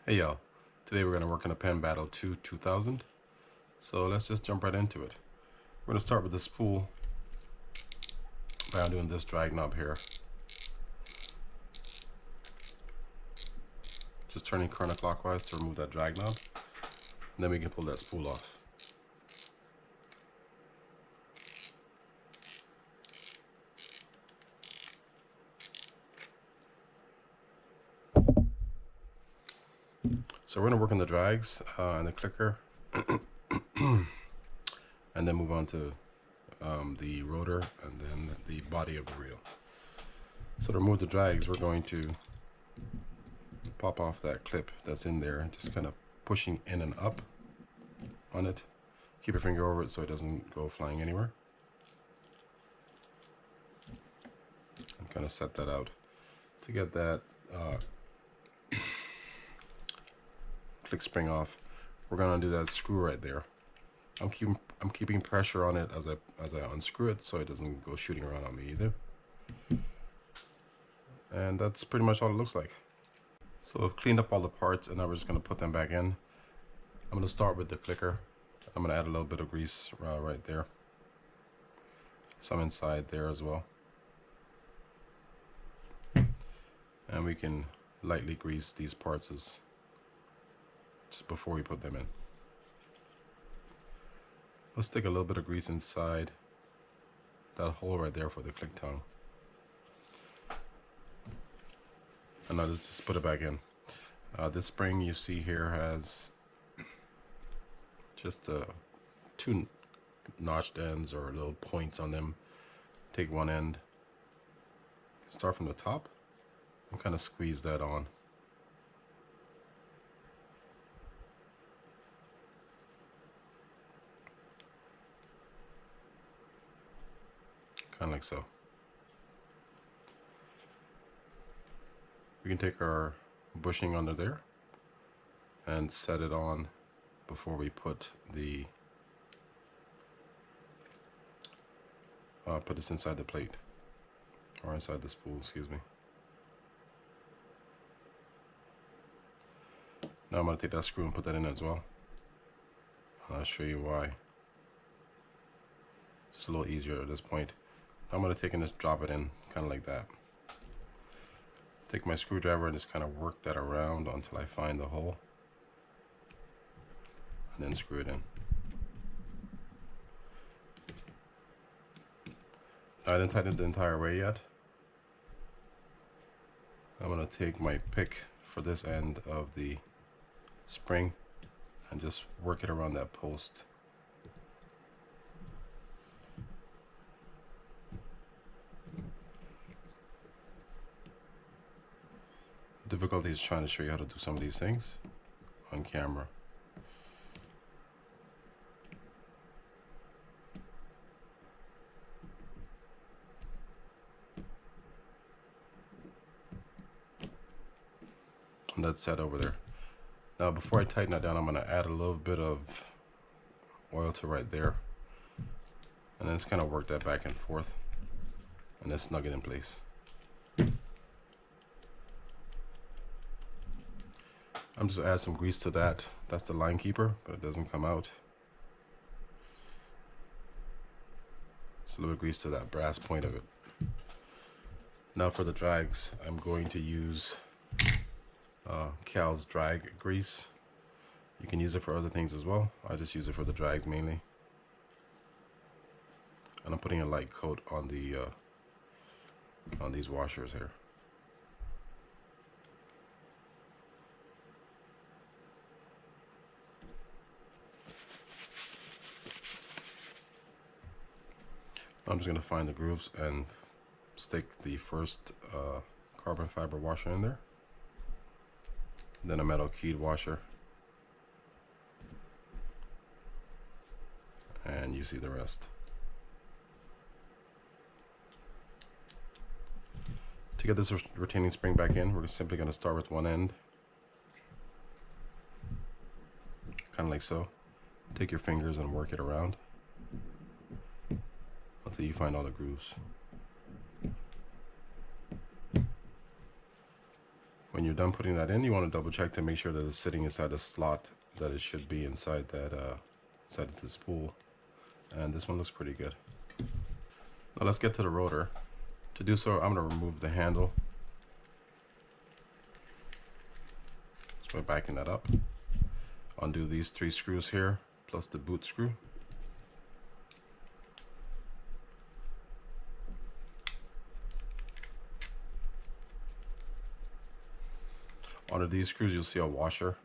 Hey y'all, today we're going to work on a Penn Battle II 2000, so let's just jump right into it. We're going to start with the spool by undoing this drag knob here. Just turning counterclockwise to remove that drag knob, and then we can pull that spool off. So we're going to work on the drags and the clicker, and then move on to the rotor and then the body of the reel. So to remove the drags, we're going to pop off that clip that's in there, just kind of pushing in and up on it. Keep your finger over it so it doesn't go flying anywhere. And kind of set that out. To get that click spring off, we're gonna do that screw right there. I'm keeping pressure on it as I unscrew it so it doesn't go shooting around on me either. And that's pretty much all it looks like. So I've cleaned up all the parts and now we're just gonna put them back in. I'm gonna start with the clicker. I'm gonna add a little bit of grease right there. Some inside there as well. And we can lightly grease these parts just before we put them in. Let's stick a little bit of grease inside that hole right there for the click tongue. And now let's just put it back in. This spring you see here has just two notched ends or little points on them. Take one end, start from the top, and kind of squeeze that on. Kind of like so. We can take our bushing under there and set it on before we put the put this inside the plate, or inside the spool, excuse me. Now I'm going to take that screw and put that in as well. I'll show you why. Just a little easier at this point. I'm going to take and just drop it in, kind of like that. Take my screwdriver and just kind of work that around until I find the hole, and then screw it in. I didn't tighten it the entire way yet. I'm going to take my pick for this end of the spring and just work it around that post. The difficulty is trying to show you how to do some of these things on camera. And that's set over there. Now before I tighten that down, I'm going to add a little bit of oil to right there, and then just kind of work that back and forth and then snug it in place. I'm just add some grease to that. That's the line keeper, but it doesn't come out. Just a little grease to that brass point of it. Now for the drags, I'm going to use Cal's drag grease. You can use it for other things as well. I just use it for the drags mainly. And I'm putting a light coat on the on these washers here. I'm just going to find the grooves and stick the first carbon fiber washer in there, then a metal keyed washer, and you see the rest. To get this retaining spring back in, we're simply going to start with one end, kind of like so. Take your fingers and work it around until you find all the grooves. When you're done putting that in, you want to double check to make sure that it's sitting inside the slot that it should be inside that inside the spool. And this one looks pretty good. Now let's get to the rotor. To do so, I'm going to remove the handle. So we're backing that up. Undo these 3 screws here, plus the boot screw. Under these screws, you'll see a washer.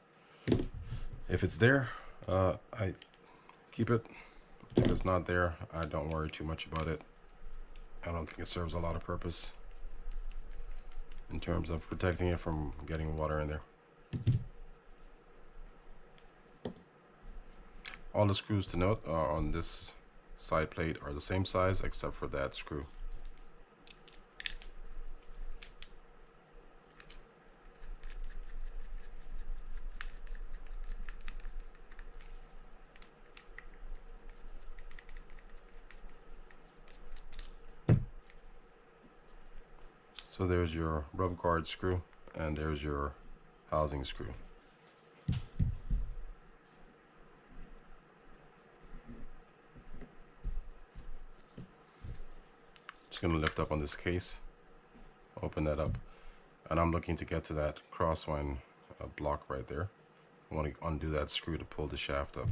If it's there, I keep it. If it's not there, I don't worry too much about it. I don't think it serves a lot of purpose in terms of protecting it from getting water in there. All the screws to note on this side plate are the same size except for that screw. So there's your rub guard screw, and there's your housing screw. Just going to lift up on this case, open that up, and I'm looking to get to that crosswind block right there. I want to undo that screw to pull the shaft up.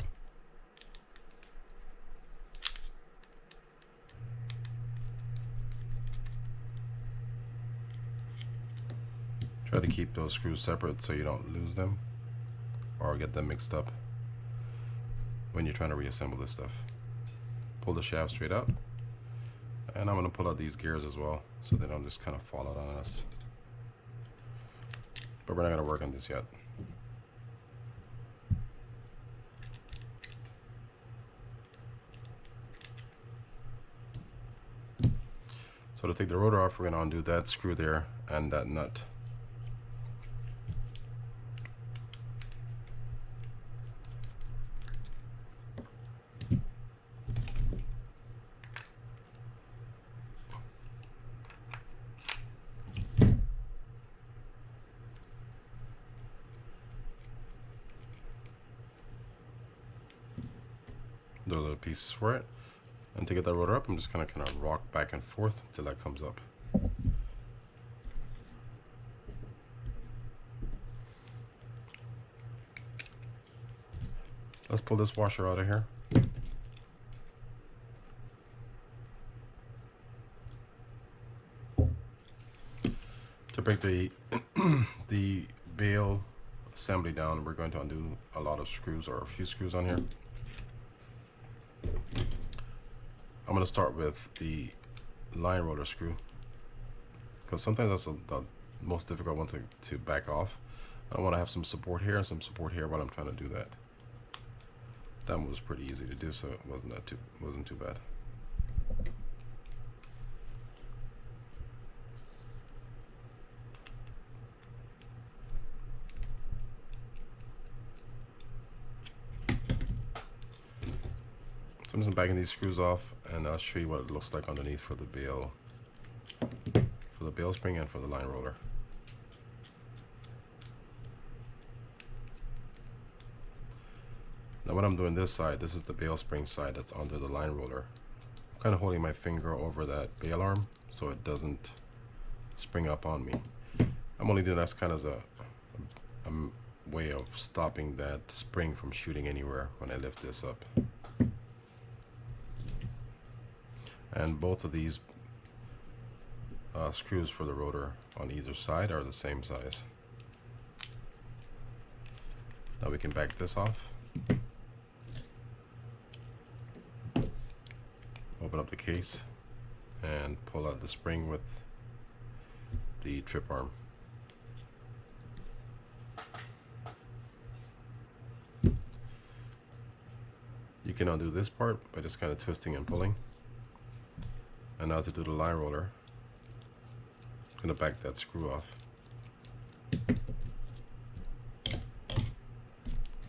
Try to keep those screws separate so you don't lose them or get them mixed up when you're trying to reassemble this stuff. Pull the shaft straight out, and I'm going to pull out these gears as well so they don't just kind of fall out on us. But we're not going to work on this yet. So to take the rotor off, we're going to undo that screw there and that nut. Those are the pieces for it. And to get that rotor up, I'm just gonna kind of rock back and forth until that comes up. Let's pull this washer out of here. To break the the bail assembly down, we're going to undo a lot of screws, or a few screws on here. I'm going to start with the line rotor screw, because sometimes that's the most difficult one to back off. I want to have some support here and some support here while I'm trying to do that. That one was pretty easy to do, so it wasn't too bad. So I'm just backing these screws off, and I'll show you what it looks like underneath for the bail spring and for the line roller. Now when I'm doing this side, this is the bail spring side that's under the line roller. I'm kind of holding my finger over that bail arm so it doesn't spring up on me. I'm only doing that kind of as a way of stopping that spring from shooting anywhere when I lift this up. And both of these screws for the rotor on either side are the same size. Now we can back this off. Open up the case and pull out the spring with the trip arm. You can undo this part by just kind of twisting and pulling. And now to do the line roller, I'm going to back that screw off.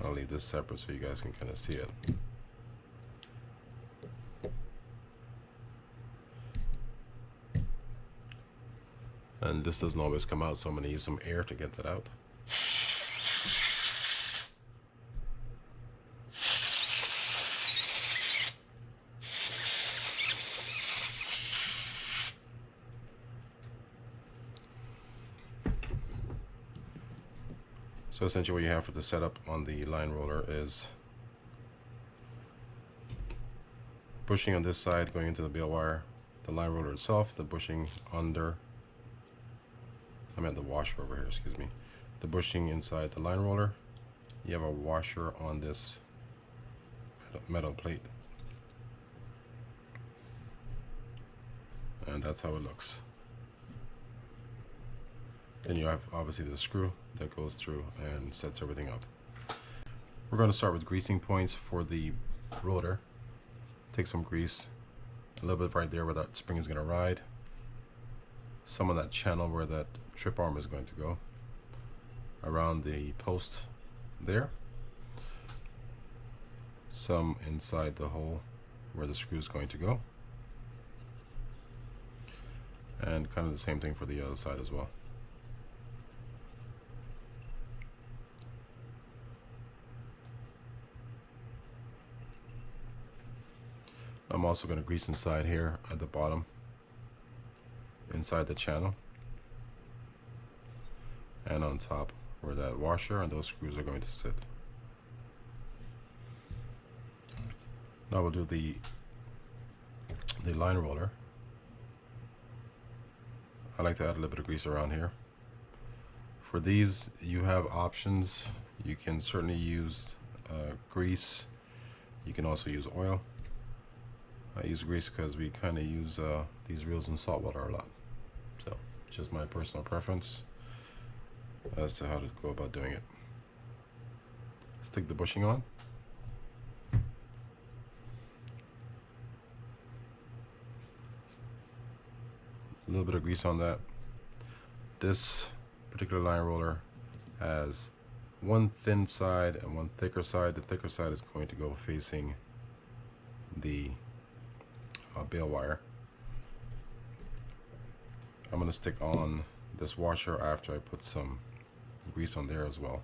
I'll leave this separate so you guys can kind of see it. And this doesn't always come out, so I'm going to use some air to get that out. So essentially what you have for the setup on the line roller is bushing on this side going into the bale wire, the line roller itself, the bushing under, I meant the washer over here, excuse me, the bushing inside the line roller. You have a washer on this metal plate, and that's how it looks. Then you have obviously the screw that goes through and sets everything up. We're going to start with greasing points for the rotor. Take some grease, a little bit right there where that spring is going to ride, some of that channel where that trip arm is going to go, around the post there, some inside the hole where the screw is going to go, and kind of the same thing for the other side as well. I'm also going to grease inside here at the bottom, inside the channel, and on top where that washer and those screws are going to sit. Now we'll do the line roller. I like to add a little bit of grease around here. For these, you have options. You can certainly use grease. You can also use oil. I use grease because we kind of use these reels in salt water a lot. So, just my personal preference as to how to go about doing it. Stick the bushing on. A little bit of grease on that. This particular line roller has one thin side and one thicker side. The thicker side is going to go facing the bale wire. I'm going to stick on this washer after I put some grease on there as well.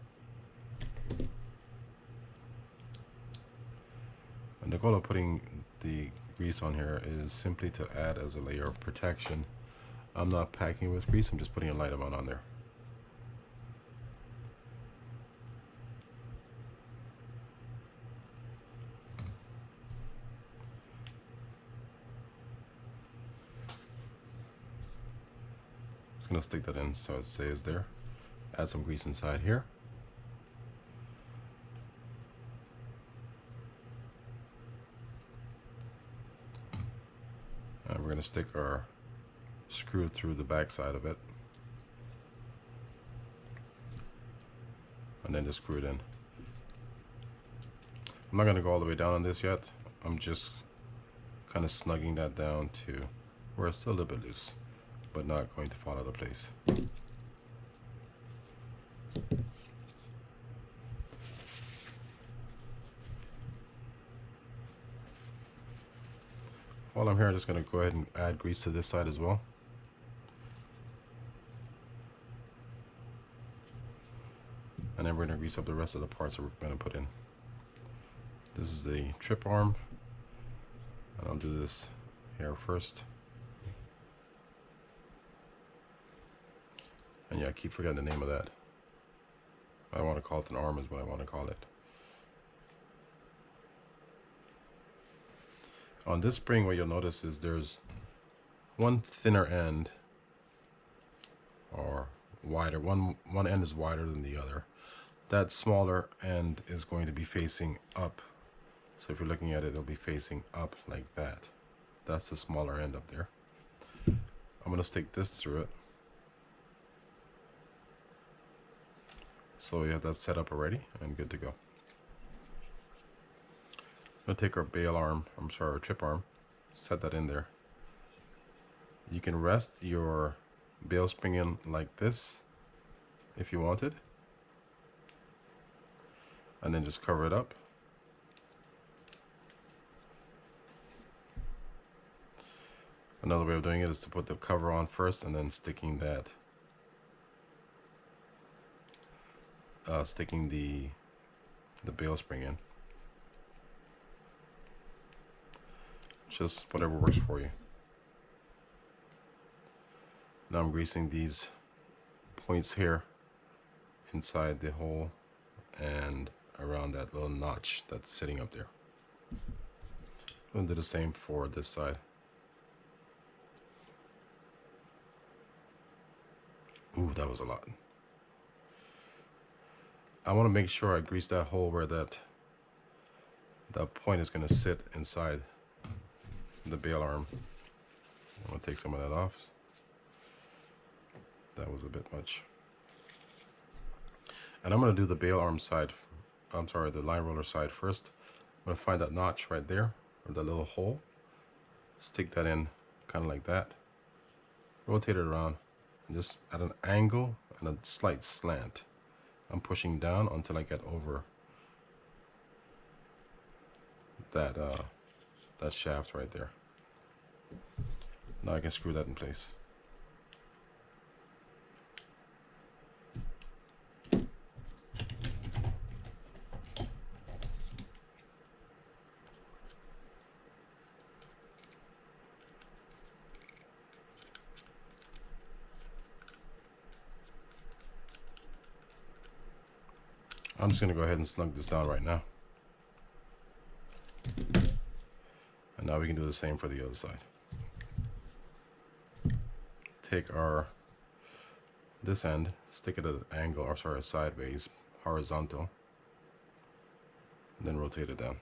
And the goal of putting the grease on here is simply to add as a layer of protection. I'm not packing with grease, I'm just putting a light amount on there. Just gonna stick that in so it stays there. Add some grease inside here. And we're gonna stick our screw through the back side of it. And then just screw it in. I'm not gonna go all the way down on this yet. I'm just kind of snugging that down to where it's still a little bit loose, but not going to fall out of place. While I'm here, I'm just going to go ahead and add grease to this side as well. And then we're going to grease up the rest of the parts that we're going to put in. This is the trip arm. And I'll do this here first. And yeah, I keep forgetting the name of that. I want to call it an arm is what I want to call it. On this spring, what you'll notice is there's one thinner end, or wider. One end is wider than the other. That smaller end is going to be facing up. So if you're looking at it, it'll be facing up like that. That's the smaller end up there. I'm going to stick this through it. So we have that set up already and good to go. I'm going to take our bail arm, our trip arm, set that in there. You can rest your bail spring in like this if you wanted, and then just cover it up. Another way of doing it is to put the cover on first and then sticking that, sticking the bail spring in. Just whatever works for you. Now I'm greasing these points here inside the hole and around that little notch that's sitting up there. I'm gonna do the same for this side. Ooh, that was a lot. I want to make sure I grease that hole where that point is going to sit inside the bail arm. I'm going to take some of that off. That was a bit much. And I'm going to do the bail arm side, I'm sorry, the line roller side first. I'm going to find that notch right there, or that little hole. Stick that in kind of like that. Rotate it around. And just at an angle and a slight slant. I'm pushing down until I get over that that shaft right there. Now I can screw that in place. I'm just going to go ahead and snug this down right now. And now we can do the same for the other side. Take this end, stick it at an angle, or sorry, sideways, horizontal, and then rotate it down.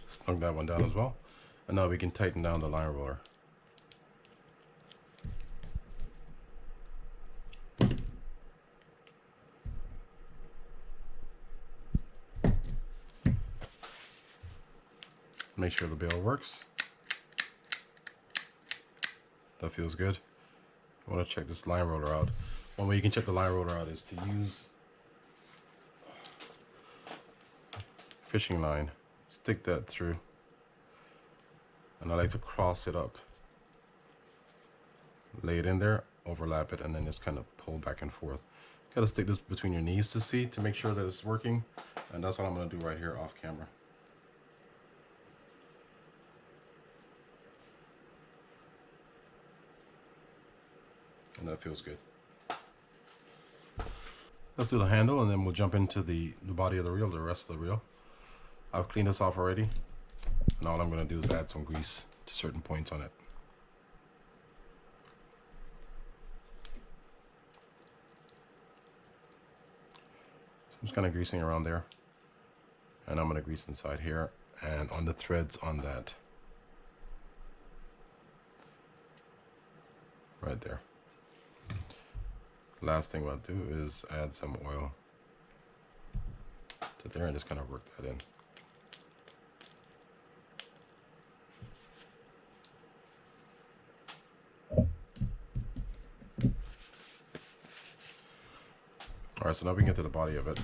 Snug that one down as well. And now we can tighten down the line roller. Make sure the bail works. That feels good. I want to check this line roller out. One way you can check the line roller out is to use fishing line. Stick that through, and I like to cross it up, lay it in there, overlap it, and then just kind of pull back and forth. Gotta stick this between your knees to see, to make sure that it's working, and that's what I'm gonna do right here off camera. And that feels good. Let's do the handle, and then we'll jump into the body of the reel, the rest of the reel. I've cleaned this off already, and all I'm going to do is add some grease to certain points on it. So I'm just kind of greasing around there, and I'm going to grease inside here and on the threads on that right there. Last thing I'll do is add some oil to there and just kind of work that in. Alright, so now we can get to the body of it.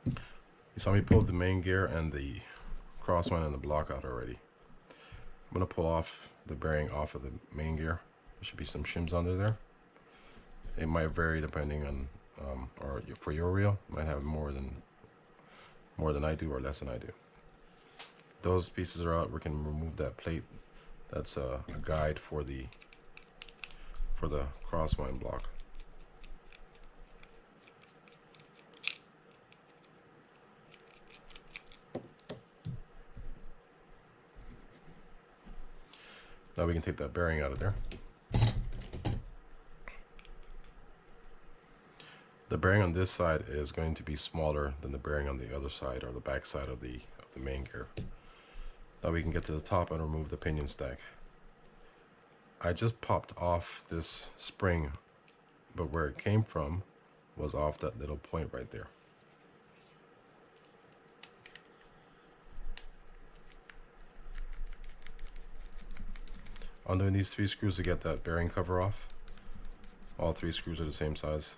You saw me pull the main gear and the cross one and the block out already. I'm going to pull off the bearing off of the main gear. There should be some shims under there. It might vary depending on, or for your reel, might have more than I do or less than I do. Those pieces are out. We can remove that plate. That's a guide for the crosswind block. Now we can take that bearing out of there. The bearing on this side is going to be smaller than the bearing on the other side, or the back side of the the main gear. Now we can get to the top and remove the pinion stack. I just popped off this spring, but where it came from was off that little point right there. Undoing these 3 screws to get that bearing cover off. All 3 screws are the same size.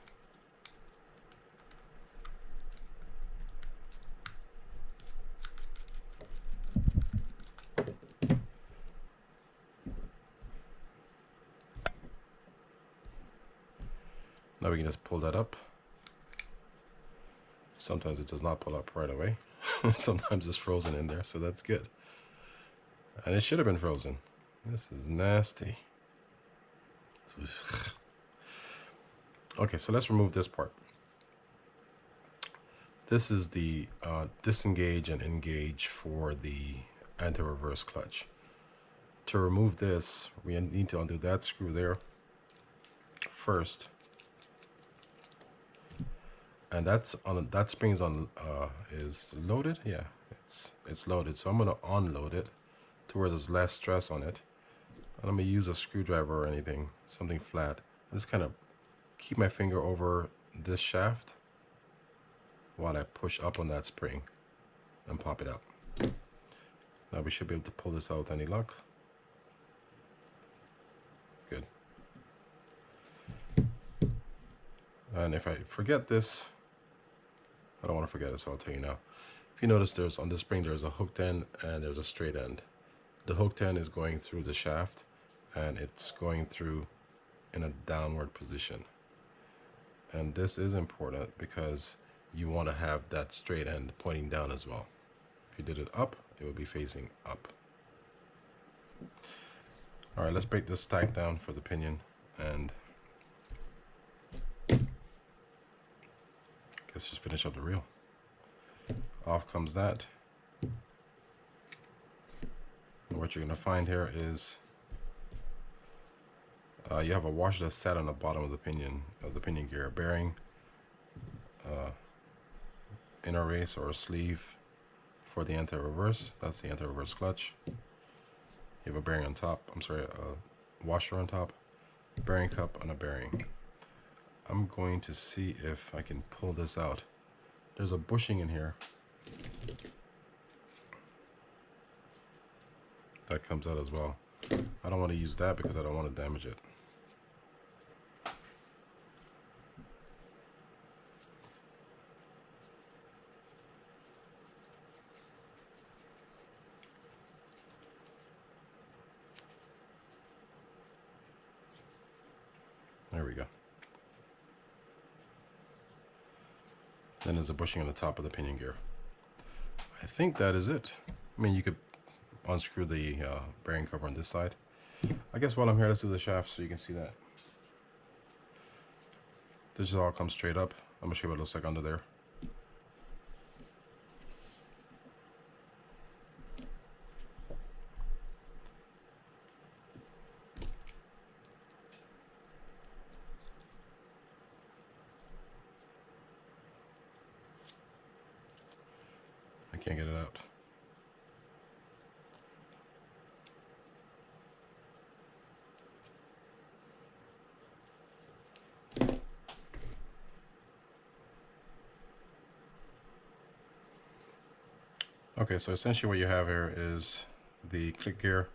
Now we can just pull that up. Sometimes it does not pull up right away. Sometimes it's frozen in there, so that's good. And it should have been frozen. This is nasty. Okay, so let's remove this part. This is the disengage and engage for the anti-reverse clutch. To remove this, we need to undo that screw there first. And that's on, that spring's on is loaded. Yeah, it's loaded. So I'm gonna unload it to where there's less stress on it. And I'm gonna use a screwdriver or anything, something flat. I just kind of keep my finger over this shaft while I push up on that spring and pop it out. Now we should be able to pull this out with any luck. Good. And if I forget this, I don't want to forget it, so I'll tell you now. If you notice, there's on this spring, there's a hooked end and there's a straight end. The hooked end is going through the shaft, and it's going through in a downward position. And this is important because you want to have that straight end pointing down as well. If you did it up, it would be facing up. All right, let's break this stack down for the pinion, and let's just finish up the reel. Off comes that. And what you're going to find here is you have a washer that's set on the bottom of the pinion gear, a bearing, inner race or a sleeve for the anti-reverse. That's the anti-reverse clutch. You have a bearing on top. I'm sorry, a washer on top, bearing cup, and a bearing. I'm going to see if I can pull this out. There's a bushing in here that comes out as well. I don't want to use that because I don't want to damage it. There we go. Then there's a bushing on the top of the pinion gear. I think that is it. I mean, you could unscrew the bearing cover on this side. I guess while I'm here, let's do the shaft so you can see that. This just all comes straight up. I'm gonna show you what it looks like under there. I can't get it out. Okay, so essentially what you have here is the click gear,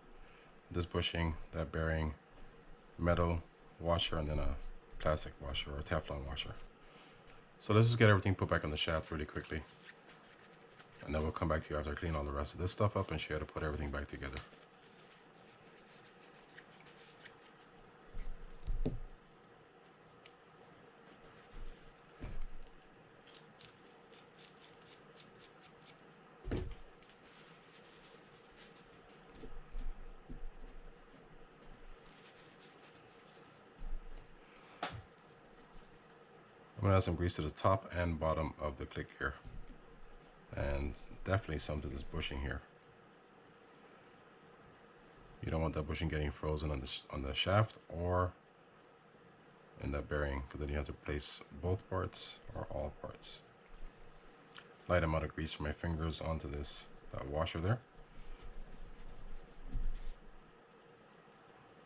this bushing, that bearing, metal washer, and then a plastic washer or a Teflon washer. So let's just get everything put back on the shaft really quickly. And then we'll come back to you after I clean all the rest of this stuff up and show you how to put everything back together. I'm going to add some grease to the top and bottom of the click gear. And definitely some to this bushing here. You don't want that bushing getting frozen on the shaft or in that bearing, because then you have to place both parts or all parts. Light amount of grease from my fingers onto this that washer there.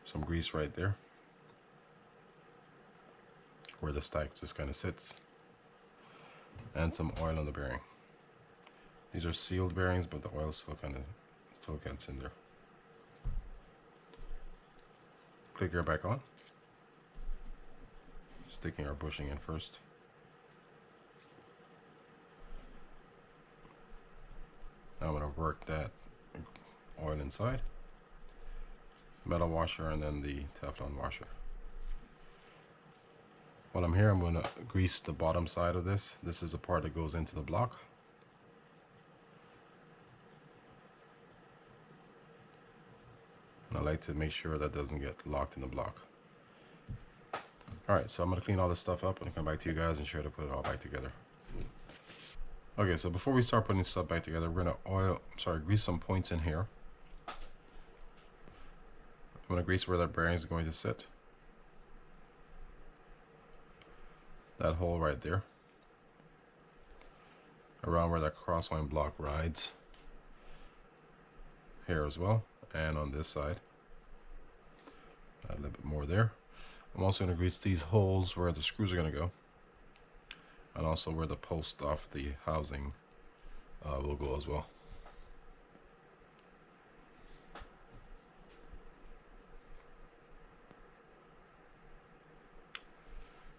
Some grease right there where the stack just kind of sits, and some oil on the bearing. These are sealed bearings, but the oil still gets in there. Clicker back on. Sticking our bushing in first. Now I'm going to work that oil inside. Metal washer and then the Teflon washer. While I'm here, I'm going to grease the bottom side of this. This is the part that goes into the block. And I like to make sure that doesn't get locked in the block. Alright, so I'm going to clean all this stuff up and come back to you guys and show you how to put it all back together. Okay, so before we start putting stuff back together, we're going to grease some points in here. I'm going to grease where that bearing is going to sit. That hole right there. Around where that crosswind block rides. Here as well. And on this side. Add a little bit more there. I'm also going to grease these holes where the screws are going to go. And also where the post off the housing will go as well.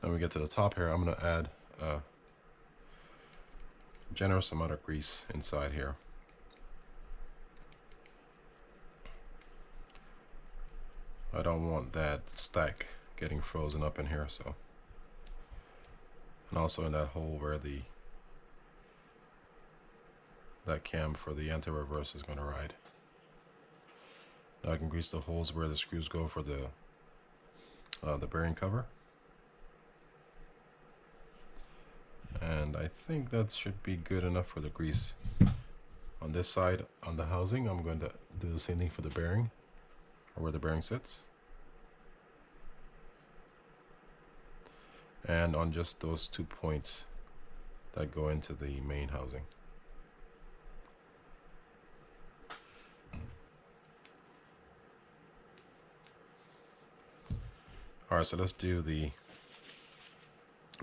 Then we get to the top here, I'm going to add a generous amount of grease inside here. I don't want that stack getting frozen up in here, so. And also in that hole where that cam for the anti-reverse is going to ride. Now I can grease the holes where the screws go for the bearing cover. And I think that should be good enough for the grease. On this side, on the housing, I'm going to do the same thing for the bearing, or where the bearing sits. And on just those 2 points that go into the main housing. Alright, so let's do the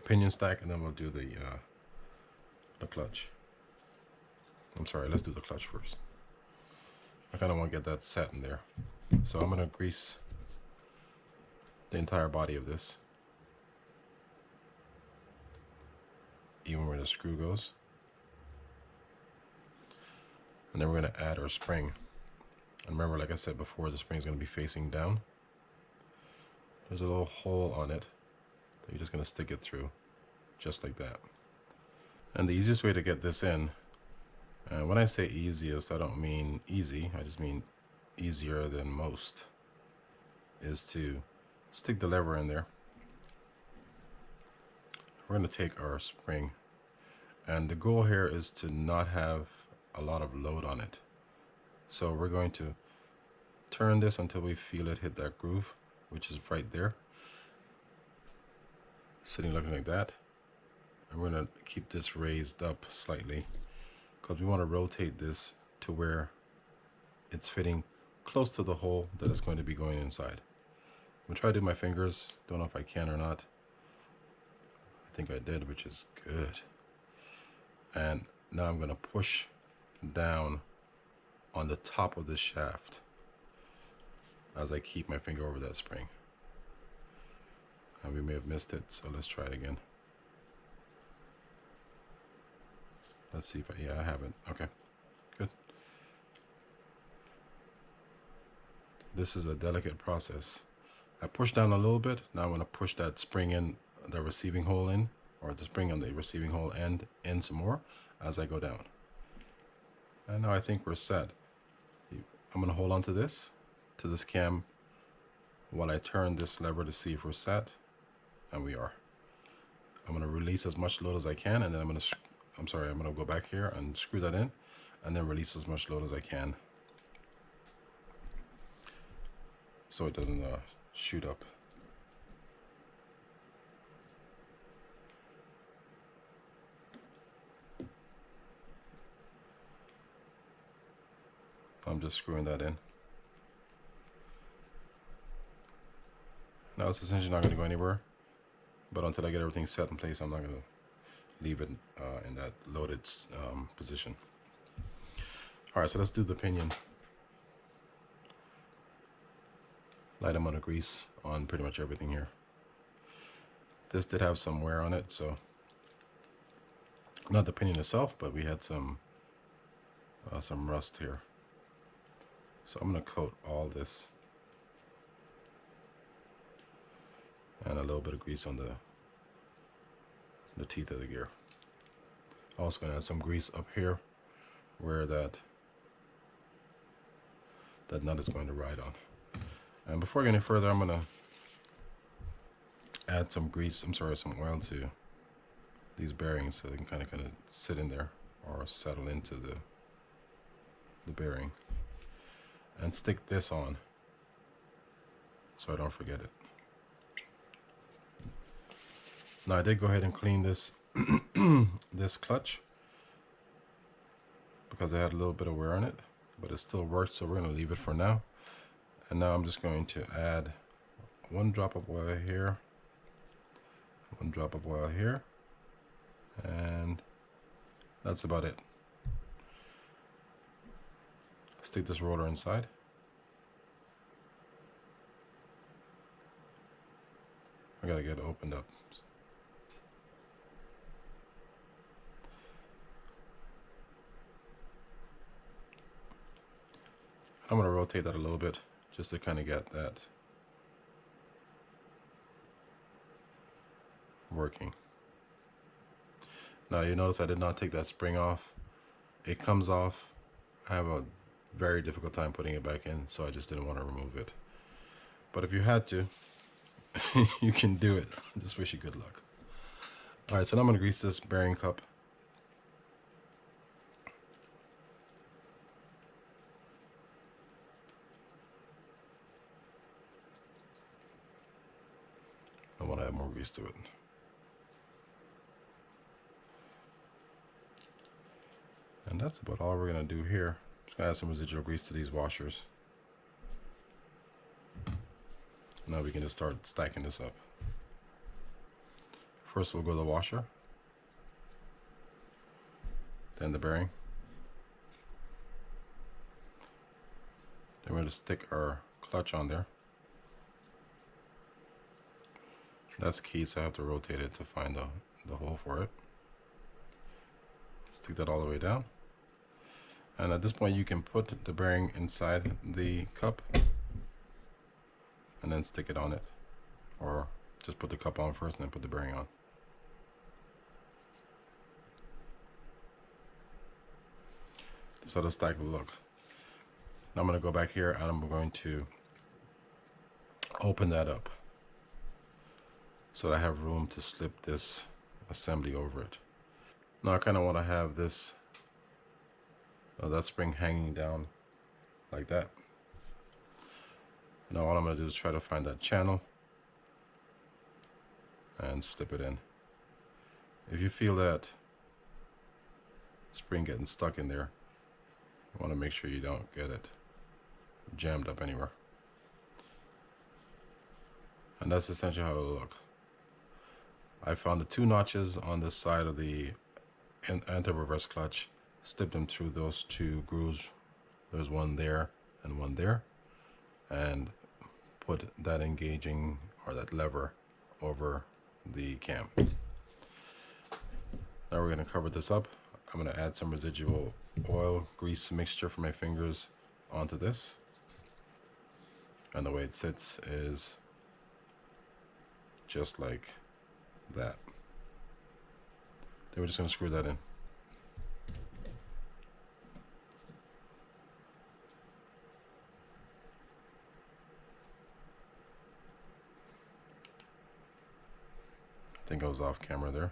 pinion stack and then we'll do the clutch. I'm sorry, let's do the clutch first. I kind of want to get that set in there. So I'm going to grease the entire body of this. Even where the screw goes. And then we're going to add our spring. And remember, like I said before, the spring is going to be facing down. There's a little hole on it that you're just going to stick it through, just like that. And the easiest way to get this in, and when I say easiest, I don't mean easy, I just mean easier than most, is to stick the lever in there. We're going to take our spring, and the goal here is to not have a lot of load on it. So we're going to turn this until we feel it hit that groove, which is right there, sitting looking like that. And we're going to keep this raised up slightly because we want to rotate this to where it's fitting close to the hole that it's going to be going inside. I'm going to try to do my fingers, don't know if I can or not. I think I did, which is good. And now I'm going to push down on the top of this shaft as I keep my finger over that spring. And we may have missed it, so let's try it again. Let's see if yeah, I have it. Okay, good. This is a delicate process. I pushed down a little bit. Now I'm going to push that spring in the receiving hole in, or the spring on the receiving hole end in some more as I go down. And now I think we're set. I'm going to hold on to this cam while I turn this lever to see if we're set, and we are. I'm going to release as much load as I can, and then I'm going to go back here and screw that in, and then release as much load as I can so it doesn't shoot up. I'm just screwing that in. Now it's essentially not going to go anywhere, but until I get everything set in place, I'm not going to leave it in that loaded position. All right, so let's do the pinion. Light amount of grease on pretty much everything here. This did have some wear on it, so not the pinion itself, but we had some rust here. So I'm going to coat all this and a little bit of grease on the teeth of the gear. Also going to add some grease up here where that nut is going to ride on. And before I get any further, I'm going to add some some oil to these bearings so they can kind of sit in there or settle into the bearing, and stick this on so I don't forget it. Now I did go ahead and clean this this clutch because it had a little bit of wear on it, but it still works, so we're going to leave it for now. And now I'm just going to add 1 drop of oil here, 1 drop of oil here, and that's about it. Stick this rotor inside. I gotta get it opened up. I'm gonna rotate that a little bit just to kind of get that working. Now you notice I did not take that spring off. It comes off. I have a very difficult time putting it back in, so I just didn't want to remove it. But if you had to, you can do it. I just wish you good luck. All right, so now I'm going to grease this bearing cup. I want to add more grease to it. And that's about all we're going to do here. Just going to add some residual grease to these washers. Now we can just start stacking this up. First we'll go to the washer, then the bearing. Then we're going to stick our clutch on there. That's key, so I have to rotate it to find the hole for it. Stick that all the way down. And at this point you can put the bearing inside the cup and then stick it on it. Or just put the cup on first and then put the bearing on. Just how the stack will look. Now I'm going to go back here and I'm going to open that up so that I have room to slip this assembly over it. Now I kind of want to have this that spring hanging down like that. Now all I'm going to do is try to find that channel and slip it in. If you feel that spring getting stuck in there, you want to make sure you don't get it jammed up anywhere. And that's essentially how it will look. I found the 2 notches on the side of the anti-reverse clutch, slipped them through those 2 grooves. There's one there and one there, and put that engaging or that lever over the cam. Now we're going to cover this up. I'm going to add some residual oil grease mixture for my fingers onto this, and the way it sits is just like that. Then we're just going to screw that in. I think I was off camera there.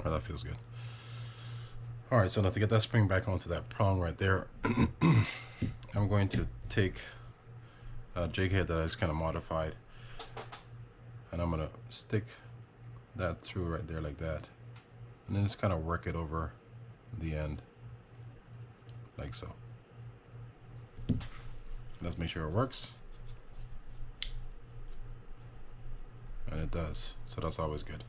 Oh, that feels good. All right, so now to get that spring back onto that prong right there, I'm going to take a jig head that I just kind of modified, and I'm gonna stick that through right there like that, and then just kind of work it over the end like so. Let's make sure it works, and it does, so that's always good.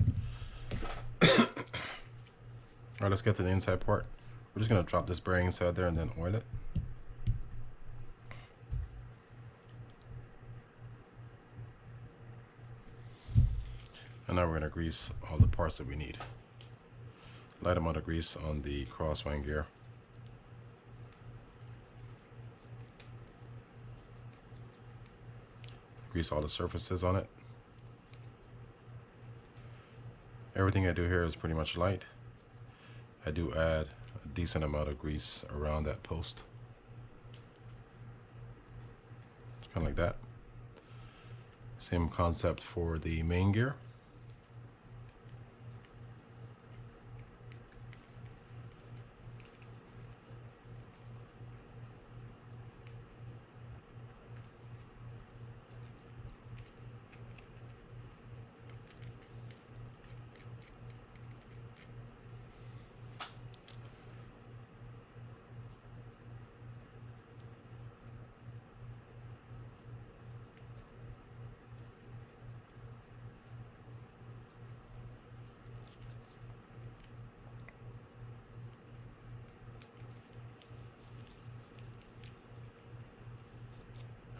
All right, let's get to the inside part. We're just gonna drop this bearing inside there and then oil it. And now we're gonna grease all the parts that we need. Light amount of grease on the crosswind gear. Grease all the surfaces on it. Everything I do here is pretty much light. I do add a decent amount of grease around that post. It's kind of like that. Same concept for the main gear.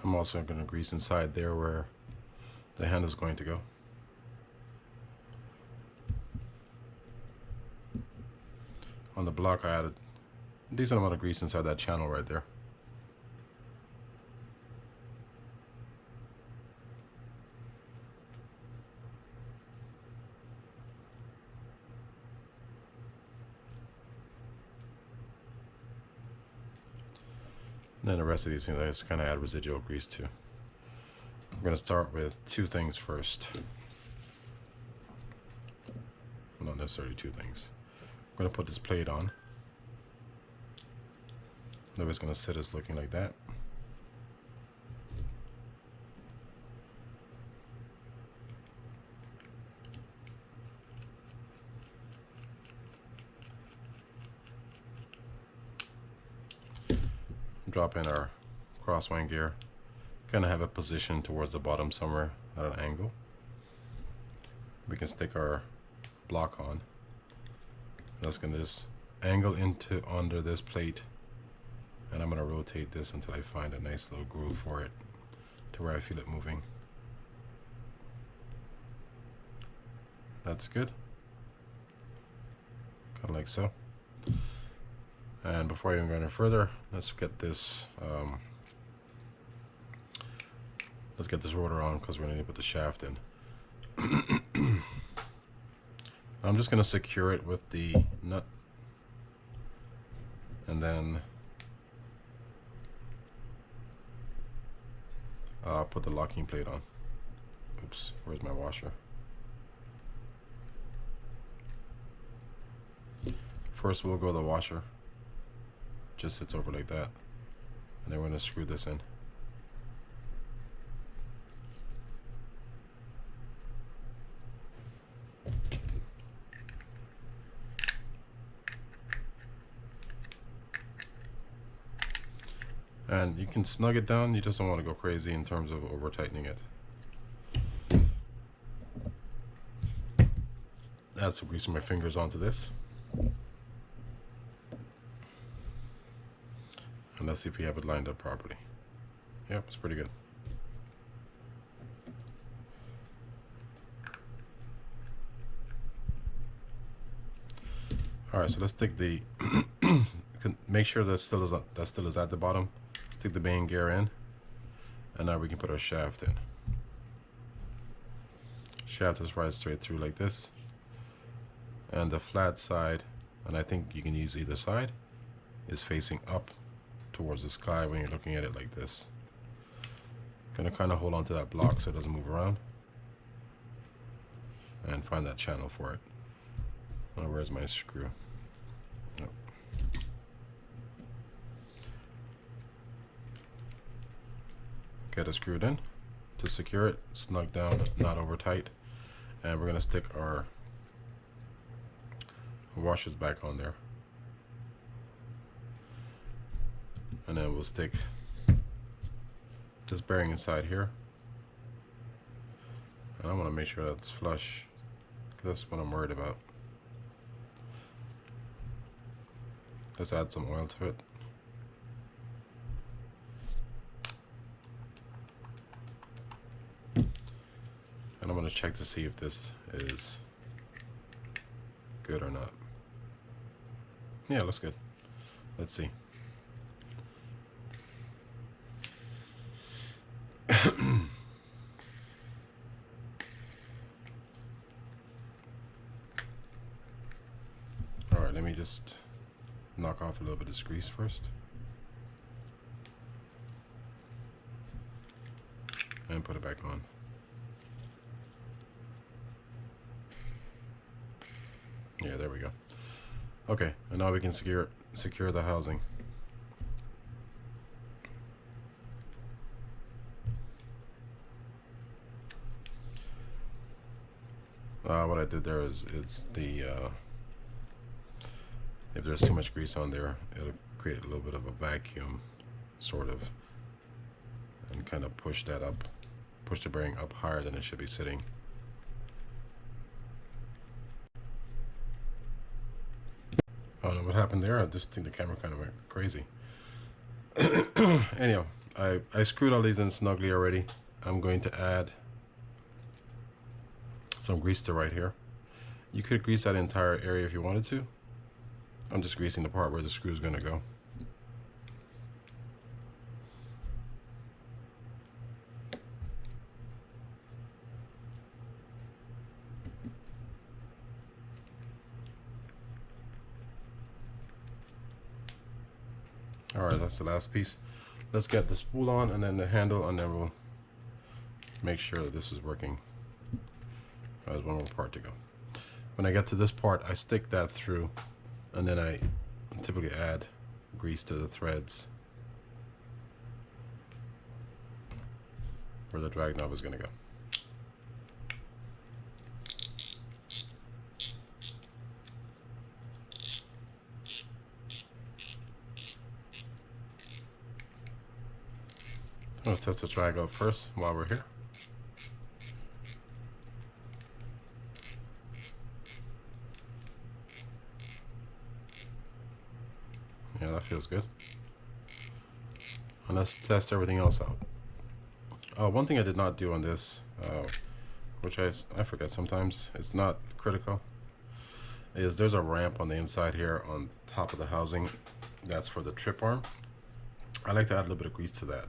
I'm also going to grease inside there where the handle is going to go. On the block, I added a decent amount of grease inside that channel right there. And then the rest of these things I just kind of add residual grease to. We're going to start with two things first. Well, not necessarily two things. I'm going to put this plate on. Then it's going to sit us looking like that. Drop in our crosswind gear, kind of have it positioned towards the bottom somewhere at an angle. We can stick our block on. That's going to just angle into under this plate, and I'm going to rotate this until I find a nice little groove for it to where I feel it moving. That's good, kind of like so. And before I even go any further, let's get this rotor on, because we're going to put the shaft in. I'm just going to secure it with the nut, and then put the locking plate on. Oops, where's my washer? First we'll go to the washer. Just sits over like that, and then we're going to screw this in. And you can snug it down, you just don't want to go crazy in terms of over tightening it. Add some grease on my fingers onto this. And let's see if we have it lined up properly. Yep, it's pretty good. All right, so let's stick the make sure that still is at the bottom. Stick the main gear in, and now we can put our shaft in. Shaft is right straight through like this, and the flat side, and I think you can use either side, is facing up towards the sky when you're looking at it like this. Gonna kind of hold on to that block so it doesn't move around, and find that channel for it. Oh, where's my screw? Oh. Get it screwed in. To secure it, snug down, not over tight. And we're going to stick our washers back on there. And then we'll stick this bearing inside here. And I want to make sure that's flush, because that's what I'm worried about. Let's add some oil to it. And I'm going to check to see if this is good or not. Yeah, looks good. Let's see. Alright, let me just knock off a little bit of this grease first. And put it back on. Yeah, there we go. Okay, and now we can secure the housing. What I did there is the if there's too much grease on there, it'll create a little bit of a vacuum, sort of, and kind of push that up, push the bearing up higher than it should be sitting. I don't know what happened there. I just think the camera kind of went crazy. Anyhow, I screwed all these in snugly already. I'm going to add some grease to right here. You could grease that entire area if you wanted to. I'm just greasing the part where the screw is going to go. Alright, that's the last piece. Let's get the spool on and then the handle, and then we'll make sure that this is working. There's one more part to go. When I get to this part, I stick that through, and then I typically add grease to the threads where the drag knob is going to go. I'll test the drag out first while we're here. Yeah, that feels good. And let's test everything else out. One thing I did not do on this, which I forget sometimes, it's not critical, is there's a ramp on the inside here on top of the housing. That's for the trip arm. I like to add a little bit of grease to that.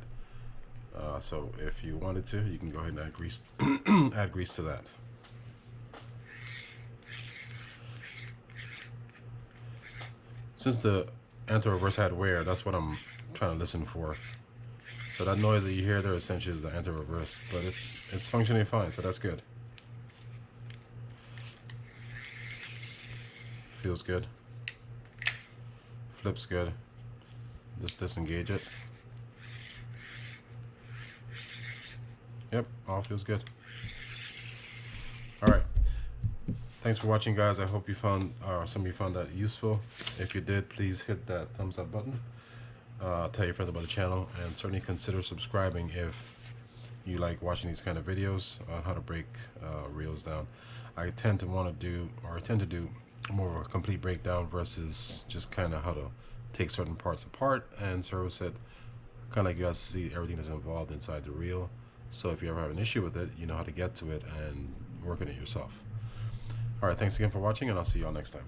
So if you wanted to, you can go ahead and add grease, add grease to that. Since the anti-reverse had wear, that's what I'm trying to listen for. So that noise that you hear there essentially is the anti-reverse, but it's functioning fine, so that's good. Feels good. Flips good. Just disengage it. Yep, all feels good. All right. Thanks for watching, guys. I hope you found, some of you found that useful. If you did, please hit that thumbs up button. Tell your friends about the channel, and certainly consider subscribing if you like watching these kind of videos on how to break reels down. I tend to do more of a complete breakdown versus just kind of how to take certain parts apart and service it. Kind of like you guys see everything that's involved inside the reel. So if you ever have an issue with it, you know how to get to it and work on it yourself. All right, thanks again for watching, and I'll see you all next time.